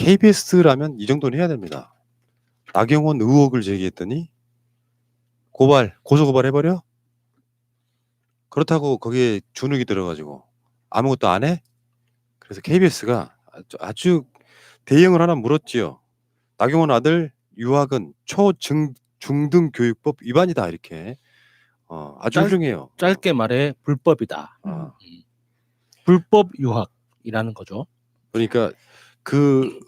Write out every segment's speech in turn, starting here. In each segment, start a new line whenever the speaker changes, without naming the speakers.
KBS라면 이 정도는 해야 됩니다. 나경원 의혹을 제기했더니 고소 고발해버려? 그렇다고 거기에 주눅이 들어가지고 아무것도 안 해? 그래서 KBS가 아주 대응을 하나 물었지요. 나경원 아들 유학은 초중등교육법 위반이다 이렇게. 아주 훌륭해요.
짧게 말해 불법이다.
어.
불법 유학이라는 거죠.
그러니까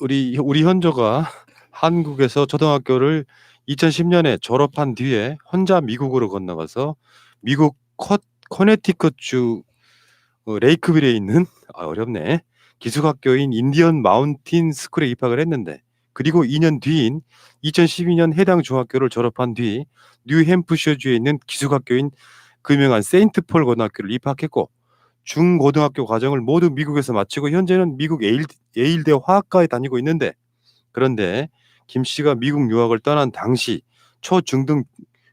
우리 현조가 한국에서 초등학교를 2010년에 졸업한 뒤에 혼자 미국으로 건너가서 미국 커네티컷주 레이크빌에 있는 어렵네 기숙학교인 인디언 마운틴 스쿨에 입학을 했는데, 그리고 2년 뒤인 2012년 해당 중학교를 졸업한 뒤 뉴햄프셔주에 있는 기숙학교인 그 유명한 세인트폴 고등학교를 입학했고, 중고등학교 과정을 모두 미국에서 마치고 현재는 미국 예일대 화학과에 다니고 있는데, 그런데 김 씨가 미국 유학을 떠난 당시 초중등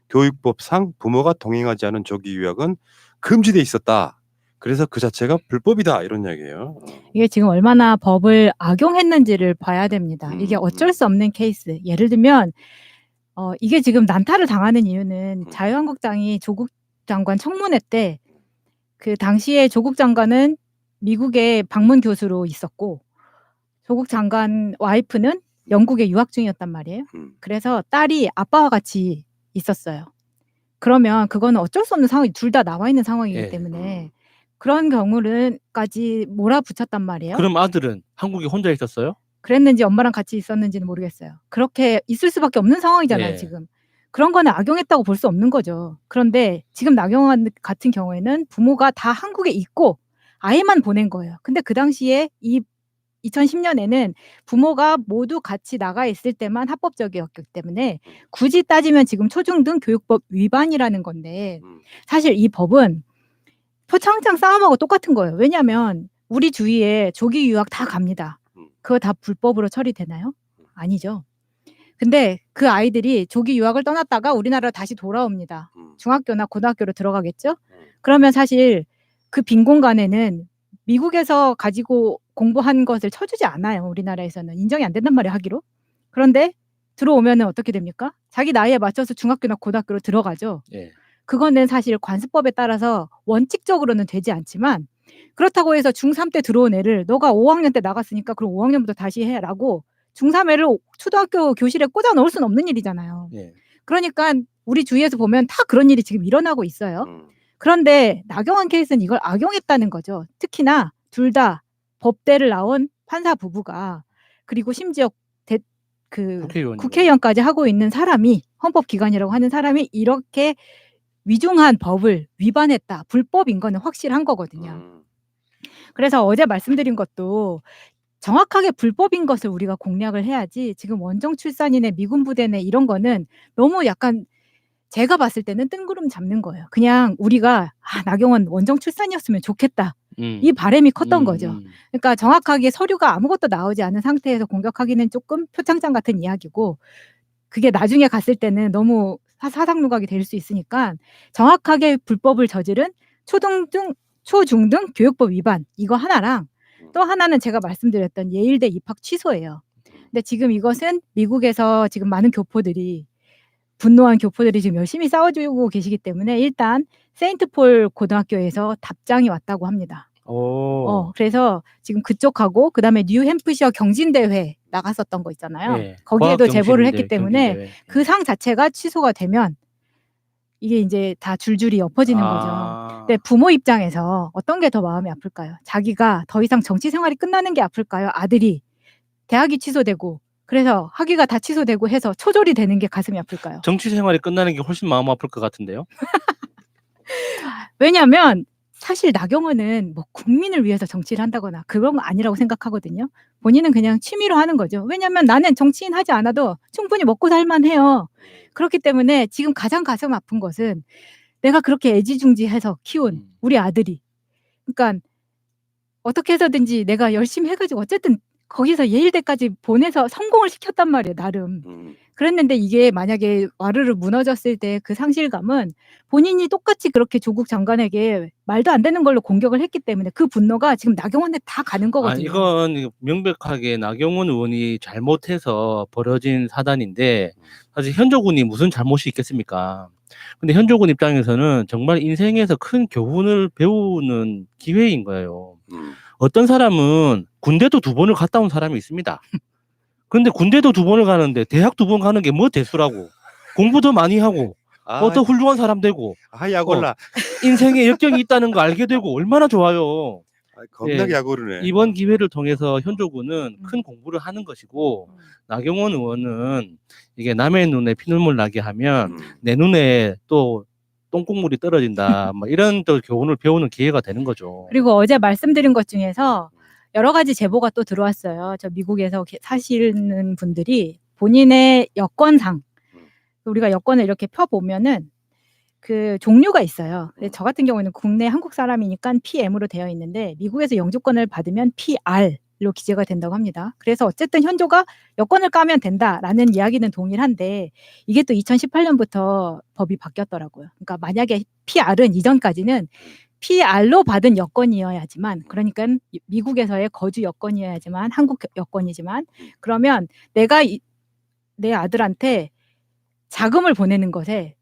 교육법상 부모가 동행하지 않은 조기 유학은 금지돼 있었다. 그래서 그 자체가 불법이다 이런 이야기예요.
이게 지금 얼마나 법을 악용했는지를 봐야 됩니다. 이게 어쩔 수 없는 케이스. 예를 들면 이게 지금 난타를 당하는 이유는 자유한국당이 조국 장관 청문회 때 그 당시에 조국 장관은 미국에 방문 교수로 있었고 조국 장관 와이프는 영국에 유학 중이었단 말이에요. 그래서 딸이 아빠와 같이 있었어요. 그러면 그거는 어쩔 수 없는 상황이 둘 다 나와 있는 상황이기 때문에 그런 경우를까지 몰아붙였단 말이에요.
그럼 아들은 한국에 혼자 있었어요?
그랬는지 엄마랑 같이 있었는지는 모르겠어요. 그렇게 있을 수밖에 없는 상황이잖아요. 지금. 그런 거는 악용했다고 볼 수 없는 거죠. 그런데 지금 나경원 같은 경우에는 부모가 다 한국에 있고 아이만 보낸 거예요. 근데 그 당시에 2010년에는 부모가 모두 같이 나가 있을 때만 합법적이었기 때문에 굳이 따지면 지금 초중등 교육법 위반이라는 건데, 사실 이 법은 표창장 싸움하고 똑같은 거예요. 왜냐하면 우리 주위에 조기 유학 다 갑니다. 그거 다 불법으로 처리되나요? 아니죠. 근데 그 아이들이 조기 유학을 떠났다가 우리나라로 다시 돌아옵니다. 중학교나 고등학교로 들어가겠죠? 그러면 사실 그 빈 공간에는 미국에서 가지고 공부한 것을 쳐주지 않아요. 우리나라에서는 인정이 안 된단 말이에요, 하기로. 그런데 들어오면은 어떻게 됩니까? 자기 나이에 맞춰서 중학교나 고등학교로 들어가죠. 그거는 사실 관습법에 따라서 원칙적으로는 되지 않지만, 그렇다고 해서 중3 때 들어온 애를 너가 5학년 때 나갔으니까 그럼 5학년부터 다시 해라고 중3 애를 초등학교 교실에 꽂아 넣을 수는 없는 일이잖아요. 그러니까 우리 주위에서 보면 다 그런 일이 지금 일어나고 있어요. 그런데 나경원 케이스는 이걸 악용했다는 거죠. 특히나 둘 다 법대를 나온 판사 부부가, 그리고 심지어 국회의원까지 하고 있는 사람이, 헌법기관이라고 하는 사람이 이렇게 위중한 법을 위반했다, 불법인 거는 확실한 거거든요. 그래서 어제 말씀드린 것도 정확하게 불법인 것을 우리가 공략을 해야지, 지금 원정 출산이네 미군 부대네 이런 거는 너무 약간 제가 봤을 때는 뜬구름 잡는 거예요. 그냥 우리가 나경원 원정 출산이었으면 좋겠다, 이 바람이 컸던 거죠. 그러니까 정확하게 서류가 아무것도 나오지 않은 상태에서 공격하기는 조금 표창장 같은 이야기고, 그게 나중에 갔을 때는 너무 사상누각이 될 수 있으니까 정확하게 불법을 저지른 초중등 교육법 위반, 이거 하나랑 또 하나는 제가 말씀드렸던 예일대 입학 취소예요. 근데 지금 이것은 미국에서 지금 많은 교포들이, 분노한 교포들이 지금 열심히 싸워주고 계시기 때문에 일단 세인트폴 고등학교에서 답장이 왔다고 합니다. 그래서 지금 그쪽하고 그다음에 뉴햄프셔 경진대회 나갔었던 거 있잖아요. 거기에도 제보를 했기 때문에 그 상 자체가 취소가 되면 이게 이제 다 줄줄이 엎어지는 거죠. 근데 부모 입장에서 어떤 게 더 마음이 아플까요? 자기가 더 이상 정치 생활이 끝나는 게 아플까요? 아들이 대학이 취소되고 그래서 학위가 다 취소되고 해서 초졸이 되는 게 가슴이 아플까요?
정치 생활이 끝나는 게 훨씬 마음 아플 것 같은데요.
왜냐하면 사실 나경원은 뭐 국민을 위해서 정치를 한다거나 그런 거 아니라고 생각하거든요. 본인은 그냥 취미로 하는 거죠. 왜냐하면 나는 정치인 하지 않아도 충분히 먹고 살만해요. 그렇기 때문에 지금 가장 가슴 아픈 것은 내가 그렇게 애지중지해서 키운 우리 아들이, 그러니까 어떻게 해서든지 내가 열심히 해가지고 어쨌든 거기서 예일대까지 보내서 성공을 시켰단 말이에요, 나름. 그랬는데 이게 만약에 와르르 무너졌을 때 그 상실감은 본인이 똑같이 그렇게 조국 장관에게 말도 안 되는 걸로 공격을 했기 때문에 그 분노가 지금 나경원에 다 가는 거거든요.
이건 명백하게 나경원 의원이 잘못해서 벌어진 사단인데 사실 현조군이 무슨 잘못이 있겠습니까? 근데 현조군 입장에서는 정말 인생에서 큰 교훈을 배우는 기회인 거예요. 어떤 사람은 군대도 2번을 갔다 온 사람이 있습니다. 근데 군대도 2번을 가는데 대학 2번 가는 게 뭐 대수라고. 공부 더 많이 하고 더 훌륭한 사람 되고
야골라.
인생에 역경이 있다는 거 알게 되고 얼마나 좋아요.
겁나게
예,
야구르네.
이번 기회를 통해서 현조군은 큰 공부를 하는 것이고 나경원 의원은 이게 남의 눈에 피눈물 나게 하면 내 눈에 또 똥국물이 떨어진다. 뭐 이런 또 교훈을 배우는 기회가 되는 거죠.
그리고 어제 말씀드린 것 중에서 여러 가지 제보가 또 들어왔어요. 저 미국에서 사시는 분들이 본인의 여권상 우리가 여권을 이렇게 펴보면은 그 종류가 있어요. 근데 저 같은 경우에는 국내 한국 사람이니까 PM으로 되어 있는데 미국에서 영주권을 받으면 PR로 기재가 된다고 합니다. 그래서 어쨌든 현조가 여권을 까면 된다라는 이야기는 동일한데 이게 또 2018년부터 법이 바뀌었더라고요. 그러니까 만약에 PR은 이전까지는 PR로 받은 여권이어야지만 그러니까 미국에서의 거주 여권이어야지만 한국 여권이지만 그러면 내가 내 아들한테 자금을 보내는 것에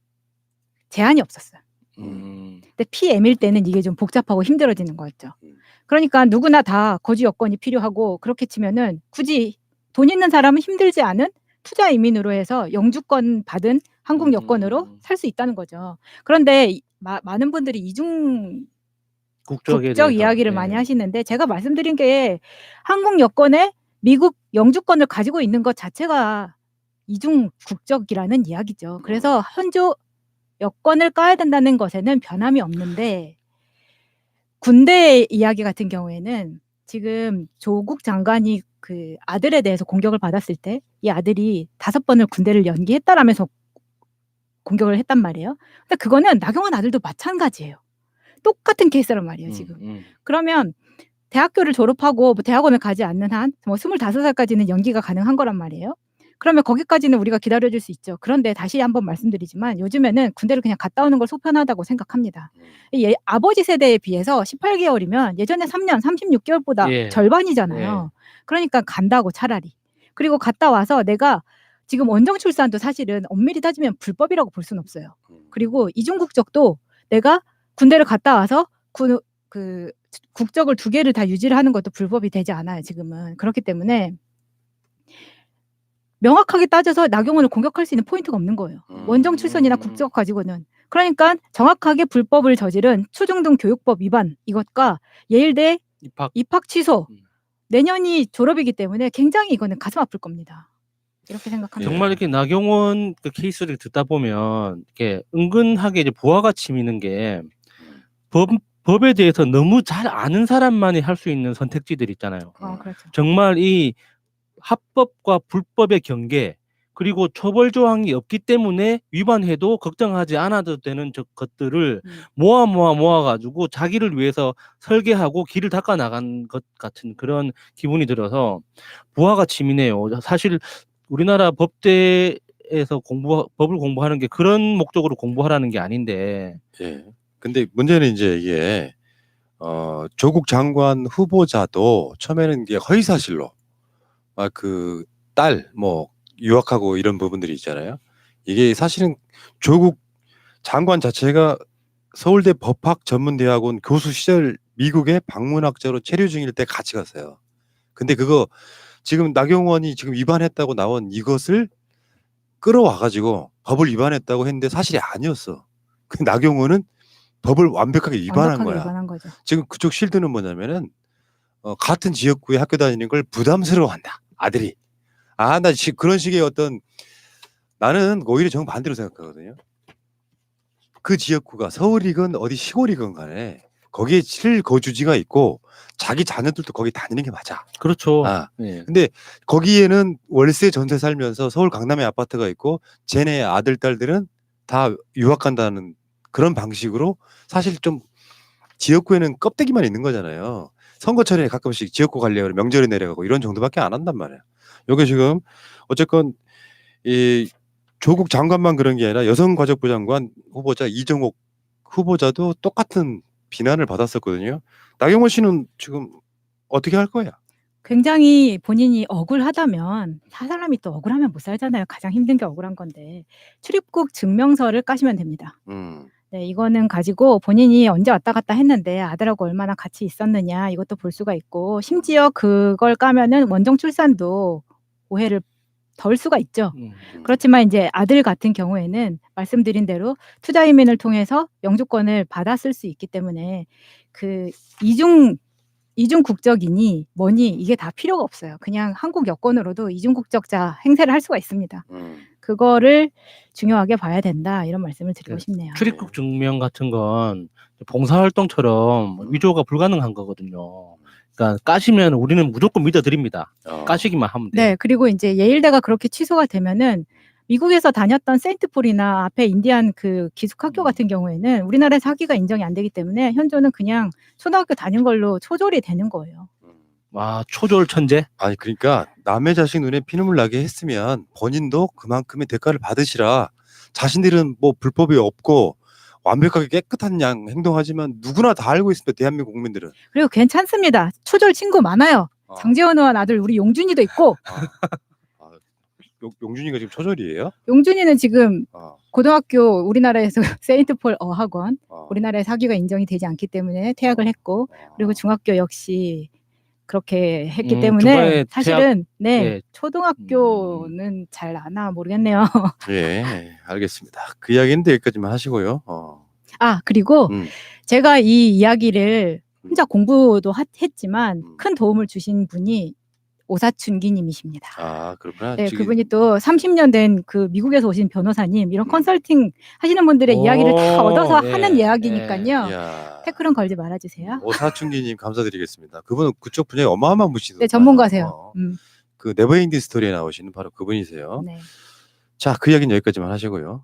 제한이 없었어요. 근데 PM일 때는 이게 좀 복잡하고 힘들어지는 거였죠. 그러니까 누구나 다 거주 여건이 필요하고 그렇게 치면은 굳이 돈 있는 사람은 힘들지 않은 투자 이민으로 해서 영주권 받은 한국 여권으로 살 수 있다는 거죠. 그런데 많은 분들이 이중 국적 이야기를 많이 하시는데 제가 말씀드린 게 한국 여권에 미국 영주권을 가지고 있는 것 자체가 이중 국적이라는 이야기죠. 그래서 현조 여권을 까야 된다는 것에는 변함이 없는데 군대 이야기 같은 경우에는 지금 조국 장관이 그 아들에 대해서 공격을 받았을 때 이 아들이 5번을 군대를 연기했다라면서 공격을 했단 말이에요. 근데 그거는 나경원 아들도 마찬가지예요. 똑같은 케이스란 말이에요, 지금. 그러면 대학교를 졸업하고 뭐 대학원을 가지 않는 한 뭐 25살까지는 연기가 가능한 거란 말이에요. 그러면 거기까지는 우리가 기다려줄 수 있죠. 그런데 다시 한번 말씀드리지만 요즘에는 군대를 그냥 갔다 오는 걸 속편하다고 생각합니다. 아버지 세대에 비해서 18개월이면 예전에 3년 36개월보다 절반이잖아요. 그러니까 간다고 차라리. 그리고 갔다 와서 내가 지금 원정 출산도 사실은 엄밀히 따지면 불법이라고 볼 수는 없어요. 그리고 이중 국적도 내가 군대를 갔다 와서 그 국적을 2개를 다 유지를 하는 것도 불법이 되지 않아요, 지금은. 그렇기 때문에 명확하게 따져서 나경원을 공격할 수 있는 포인트가 없는 거예요. 원정 출산이나 국적 가지고는. 그러니까 정확하게 불법을 저지른 초중등 교육법 위반 이것과 예일대 입학 취소 내년이 졸업이기 때문에 굉장히 이거는 가슴 아플 겁니다. 이렇게 생각합니다.
정말 이렇게 나경원 그 케이스를 듣다 보면 이렇게 은근하게 이제 부하가침 있는 게 법에 대해서 너무 잘 아는 사람만이 할 수 있는 선택지들 있잖아요.
그렇죠.
정말 이 합법과 불법의 경계 그리고 처벌 조항이 없기 때문에 위반해도 걱정하지 않아도 되는 것들을 모아가지고 자기를 위해서 설계하고 길을 닦아 나간 것 같은 그런 기분이 들어서 부하가 치미네요. 사실 우리나라 법대에서 법을 공부하는 게 그런 목적으로 공부하라는 게 아닌데.
예. 근데 문제는 이제 이게 조국 장관 후보자도 처음에는 이게 허위사실로 막 그 딸 뭐 유학하고 이런 부분들이 있잖아요. 이게 사실은 조국 장관 자체가 서울대 법학전문대학원 교수 시절 미국에 방문학자로 체류 중일 때 같이 갔어요. 근데 그거 지금 나경원이 지금 위반했다고 나온 이것을 끌어와 가지고 법을 위반했다고 했는데 사실이 아니었어. 그 나경원은 법을 완벽하게 위반한 거야.
위반한 거죠.
지금 그쪽 실드는 뭐냐면은 같은 지역구에 학교 다니는 걸 부담스러워한다. 아들이. 나 그런 식의 어떤 나는 오히려 정반대로 생각하거든요. 그 지역구가 서울이건 어디 시골이건 간에 거기에 실거주지가 있고 자기 자녀들도 거기 다니는 게 맞아.
그렇죠.
근데 거기에는 월세 전세 살면서 서울 강남에 아파트가 있고 쟤네 아들 딸들은 다 유학 간다는 그런 방식으로 사실 좀 지역구에는 껍데기만 있는 거잖아요. 선거철에 가끔씩 지역구 관리하고 명절에 내려가고 이런 정도밖에 안 한단 말이야. 요게 지금 어쨌건 이 조국 장관만 그런 게 아니라 여성가족부 장관 후보자 이정옥 후보자도 똑같은 비난을 받았었거든요. 나경원 씨는 지금 어떻게 할 거야?
굉장히 본인이 억울하다면 사람이 또 억울하면 못 살잖아요. 가장 힘든 게 억울한 건데 출입국 증명서를 까시면 됩니다. 네, 이거는 가지고 본인이 언제 왔다 갔다 했는데 아들하고 얼마나 같이 있었느냐 이것도 볼 수가 있고 심지어 그걸 까면은 원정 출산도 오해를 덜 수가 있죠. 그렇지만 이제 아들 같은 경우에는 말씀드린 대로 투자 이민을 통해서 영주권을 받았을 수 있기 때문에 그 이중 국적이니 뭐니 이게 다 필요가 없어요. 그냥 한국 여권으로도 이중 국적자 행세를 할 수가 있습니다. 그거를 중요하게 봐야 된다 이런 말씀을 드리고
네.
싶네요.
출입국 증명 같은 건 봉사활동처럼 위조가 불가능한 거거든요. 그러니까 까시면 우리는 무조건 믿어드립니다. 까시기만 하면 돼요.
네, 그리고 이제 예일대가 그렇게 취소가 되면은 미국에서 다녔던 세인트폴이나 앞에 인디안 그 기숙학교 같은 경우에는 우리나라에서 학위가 인정이 안 되기 때문에 현조는 그냥 초등학교 다닌 걸로 초졸이 되는 거예요.
와, 초졸 천재?
아니 그러니까 남의 자식 눈에 피눈물 나게 했으면 본인도 그만큼의 대가를 받으시라. 자신들은 뭐 불법이 없고 완벽하게 깨끗한 양 행동하지만 누구나 다 알고 있습니다. 대한민국 국민들은.
그리고 괜찮습니다. 초졸 친구 많아요. 장재원 의원 아들 우리 용준이도 있고
용준이가 지금 초졸이에요?
용준이는 지금
아,
고등학교 우리나라에서 세인트폴 어학원
아.
우리나라에서 학위가 인정이 되지 않기 때문에 퇴학을 했고 그리고 중학교 역시 그렇게 했기 때문에
중간에
사실은 네,
예.
초등학교는 잘 아나 모르겠네요.
예, 알겠습니다. 그 이야기는 여기까지만 하시고요.
아 그리고 제가 이 이야기를 혼자 공부도 했지만 큰 도움을 주신 분이 오사춘기님이십니다.
아, 그렇구나.
네,
지금
그분이 또 30년 된 그 미국에서 오신 변호사님 이런 컨설팅 하시는 분들의 이야기를 다 얻어서
예,
하는 이야기니까요.
이야,
태클은 걸지 말아주세요.
오사춘기님 감사드리겠습니다. 그분은 그쪽 분야에 어마어마한 분이시죠.
네, 전문가세요.
그 네버엔딩 스토리에 나오시는 바로 그분이세요.
네.
자, 그 이야기는 여기까지만 하시고요.